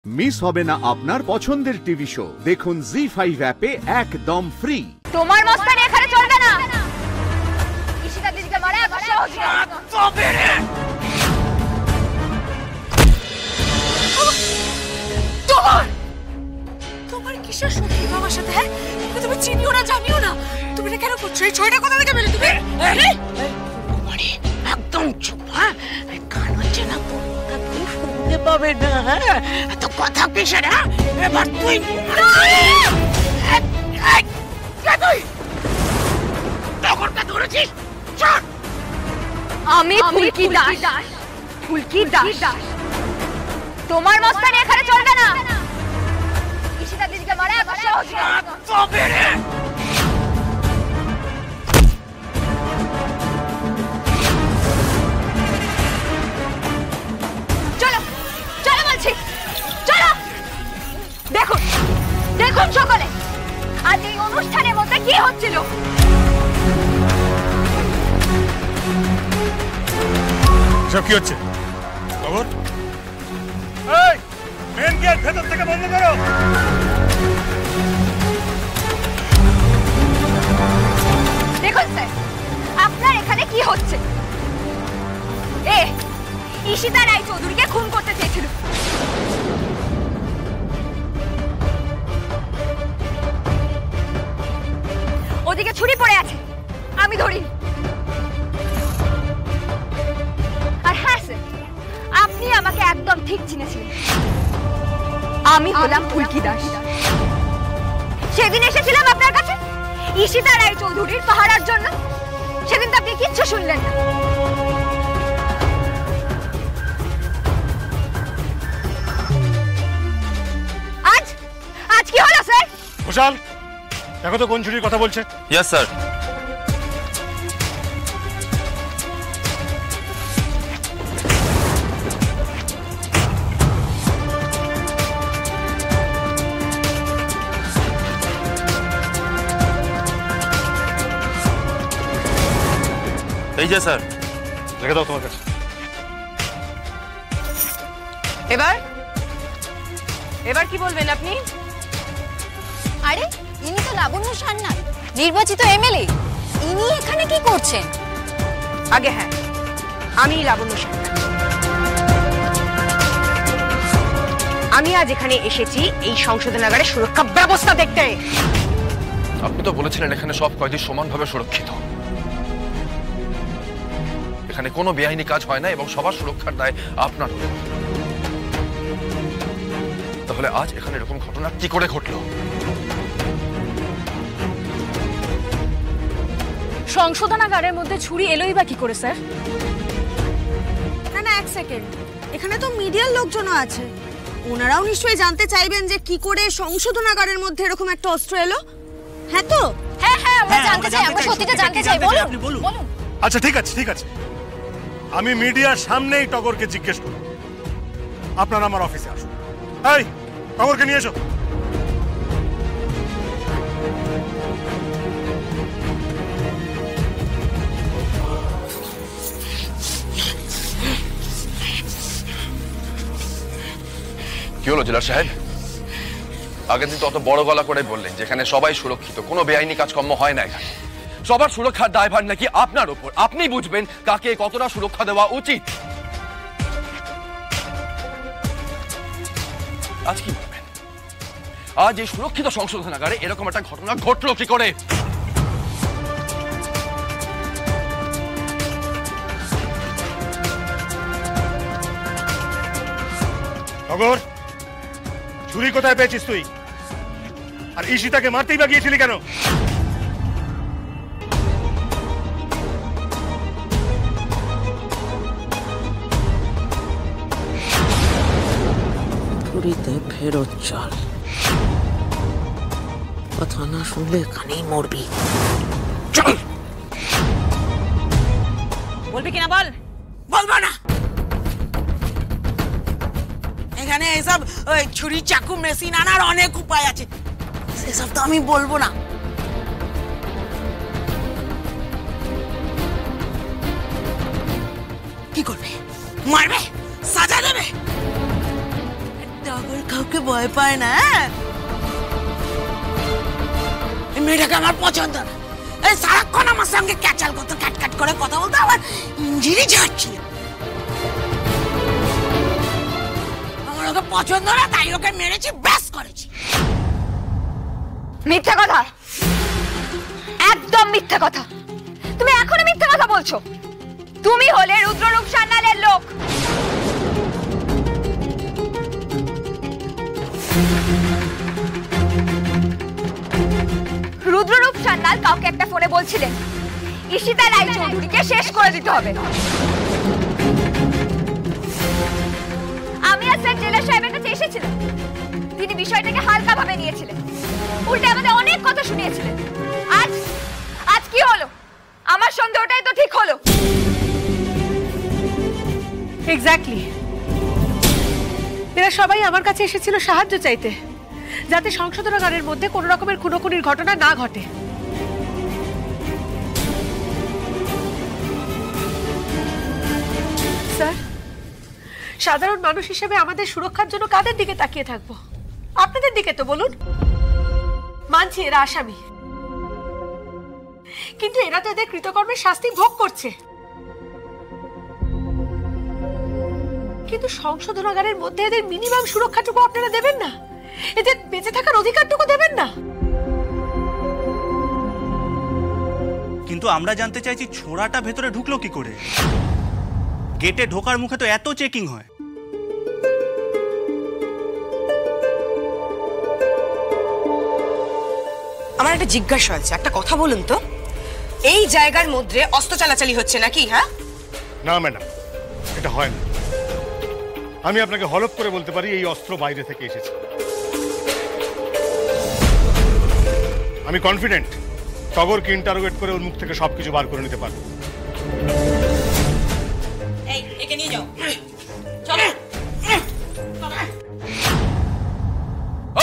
Miss হবে না আপনার পছন্দের টিভি শো। দেখুন জি5 অ্যাপে একদম ফ্রি। তোমার মস্তানি এখানে চলবে না। ঈশিতা দিদিকে মারা এত সহজ না। তোমার কিসের সত্যি আমার সাথে? হ্যাঁ, তুমি চিনিও না জানিও না। তুমি এটা কেন করছো? এই ছয়টা কথা থেকে বেলে তুমি মানে একদম চুপ। হ্যাঁ, কান হচ্ছে না, তুই শুনতে পাবে না। হ্যাঁ, এত কথা কিসের? এবার তুই টগরকে ধরেছিস। আমি ফুলকি দাস। ফুলকি দাস। তোমার মস্তানি এখানে চলবে না। ঈশিতা দিদিকে মারা এত সহজ না। চলো চলো বলছি, চলো। দেখুন দেখুন সকলে, আজ এই অনুষ্ঠানের মধ্যে কি হচ্ছিল। সব কি হচ্ছে? খবর এই মেন গেট ভেতর থেকে বন্ধ করো। দেখুন স্যার, আপনার এখানে কি হচ্ছে? ঈশিতা রায় চৌধুরীকে খুন করতে চেয়েছিল। ওদিকে ছুরি পড়ে আছে, আমি ধরিনি। আর হ্যাঁ স্যার, আপনি আমাকে একদম ঠিক চিনেছিলেন। আমি হলাম ফুলকি দাস। সেদিন এসেছিলাম আপনার কাছে ঈশিতা রায় চৌধুরীর পাহারার জন্য। সেদিন তো আপনি কিচ্ছু শুনলেন না। আজ আজ কি হলো স্যার? ঘোষাল, দেখো তো কোন ছুরির কথা বলছে। Yes sir. এই যে স্যার, রেখে দাও তোমার কাছে। এবার এবার কি বলবেন আপনি? আরে ইনি তো লাবণ্য সান্যাল, নির্বাচিত এমএলএ। ইনি এখানে কি করছেন? আগে হ্যাঁ, আমি লাবণ্য সান্যাল। আমি আজ এখানে এসেছি এই সংশোধনাগারের সুরক্ষা ব্যবস্থা দেখতে। আপনি তো বলেছিলেন এখানে সব কয়েদি সমানভাবে সুরক্ষিত। এখানে কোনো বেআইনি কাজ হয় না এবং সবার সুরক্ষার দায় আপনার। তাহলে আজ এখানে এরকম ঘটনা কি করে ঘটলো? সংশোধনাগারের মধ্যে ছুরি এলোই বা কি করে স্যার? না না, এক সেকেন্ড, এখানে তো মিডিয়ার লোকজনও আছে। ওনারাও নিশ্চয়ই জানতে চাইবেন যে কি করে সংশোধনাগারের মধ্যে এরকম একটা অস্ত্র এলো। হ্যাঁ তো? হ্যাঁ হ্যাঁ, আমরা জানতে চাই, আমরা সত্যিটা জানতে চাই। বলুন বলুন। আচ্ছা ঠিক আছে, ঠিক আছে, আমি মিডিয়ার সামনেই টগরকে জিজ্ঞেস করব। আপনারা আমার অফিসে আসুন। এই টগরকে নিয়ে এসো। কি হলো জেলার সাহেব? আগের দিন তো অত বড় গলা করে বললেন যেখানে সবাই সুরক্ষিত, কোনো বেআইনি কাজকর্ম হয় না। এখানে সবার সুরক্ষার দায়ভার নাকি আপনার উপর। আপনি বুঝবেন কাকে কতটা সুরক্ষা দেওয়া উচিত। আজ কি বলবেন? আজ এই সুরক্ষিত সংশোধনাগারে এরকম একটা ঘটনা ঘটলো কি করে? টগর, ছুরি কোথায় পেয়েছিস তুই? আর ঈশিতাকে মারতেই বা গিয়েছিলি কেন? পুরীতে ফেরত চল। কথা না শুনলে এখানেই মরবি। চল। বলবি কিনা বল। বলবো না। এখানে এসব ছুরি চাকু মেশিন আনার অনেক উপায় আছে, সেসব তো আমি বলবো না। কি করবে? মারবে? সাজা দেবে? টগর কাউকে ভয় পায় না। এই মেয়েটাকে আমার পছন্দ না। এই সারাক্ষণ আমার সঙ্গে ক্যাচাল করতো, ক্যাটক্যাট করে কথা বলতো, আবার ইঞ্জিরি ঝাড়ছিল। আমার ওকে পছন্দ না, তাই ওকে মেরেছি, ব্যাস করেছি। মিথ্যা কথা, একদম মিথ্যা কথা। তুমি এখনো মিথ্যা কথা বলছো। তুমি হলে রুদ্ররূপ সান্যালের লোক। রুদ্ররূপ সান্যাল কাউকে একটা ফোনে বলছিলেন ঈশিতা রায়চৌধুরীকে শেষ করে দিতে হবে। আমি আর স্যার জেলা সাহেবের কাছে এসেছিলাম। তিনি বিষয়টাকে হালকা ভাবে নিয়েছিলেন, উল্টে আমাদের অনেক কথা শুনিয়েছিলেন। আজ কি হলো? আমার সন্দেহটাই তো ঠিক হলো। এক্স্যাক্টলি, এরা সবাই আমার কাছে এসেছিল সাহায্য চাইতে, যাতে সংশোধনাগারের মধ্যে কোনো রকমের খুনোখুনির ঘটনা না ঘটে। স্যার, সাধারণ মানুষ হিসেবে আমাদের সুরক্ষার জন্য কাদের দিকে তাকিয়ে থাকবো? আপনাদের দিকে তো বলুন। মানছি এরা আসামি, কিন্তু এরা তো এদের কৃতকর্মের শাস্তি ভোগ করছে। কিন্তু সংশোধনাগারের মধ্যে এদের মিনিমাম সুরক্ষাটুকু আপনারা দেবেন না? এদের বেঁচে থাকার অধিকারটুকু দেবেন না? কিন্তু আমরা জানতে চাইছি ছোড়াটা ভেতরে ঢুকলো কি করে? গেটে ঢোকার মুখে তো এত চেকিং হয়। আমার একটা জিজ্ঞাসা আছে, একটা কথা বলুন তো, এই জায়গার মধ্যে অস্ত্র চালাচালি হচ্ছে নাকি? হ্যাঁ না ম্যাডাম, এটা হয় না। আমি আপনাকে হলফ করে বলতে পারি এই অস্ত্র বাইরে থেকে এসেছে। আমি কনফিডেন্ট টগরকে ইন্টারোগেট করে ওর মুখ থেকে সবকিছু বার করে নিতে পারবো। এই একে নিয়ে যাও, চলো।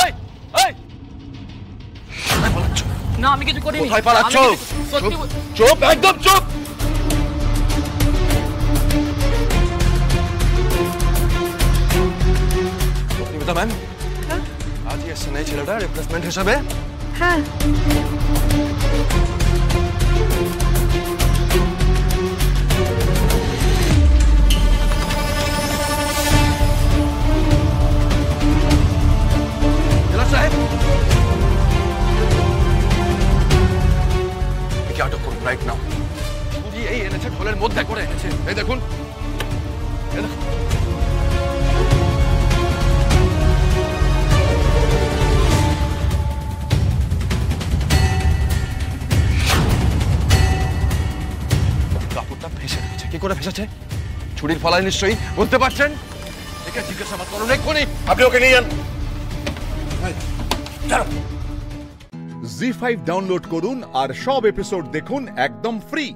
এই এই না, আমি কিছু করিনি। কোথায় পালাচ্ছো? চুপ, একদম চুপ। ম্যাম, আজই এসছেন এই ছেলেটা রিপ্লেসমেন্ট হিসাবে? হ্যাঁ। জেলা সাহেব, একে আটক করুন রাইট নাও। চুরি এই এনেছে, ঢোলের মধ্যে করে এনেছে। এই দেখুন, এই দেখুন। কাপড়টা ভেসে গেছে। কি করে ভেসেছে? চুরির ফলায় নিশ্চয়ই, বুঝতে পারছেন? একে জিজ্ঞাসাবাদ করুন এক্ষুনি। আপনি ওকে নিয়ে যান। জি5 ডাউনলোড করুন আর সব এপিসোড দেখুন একদম ফ্রি।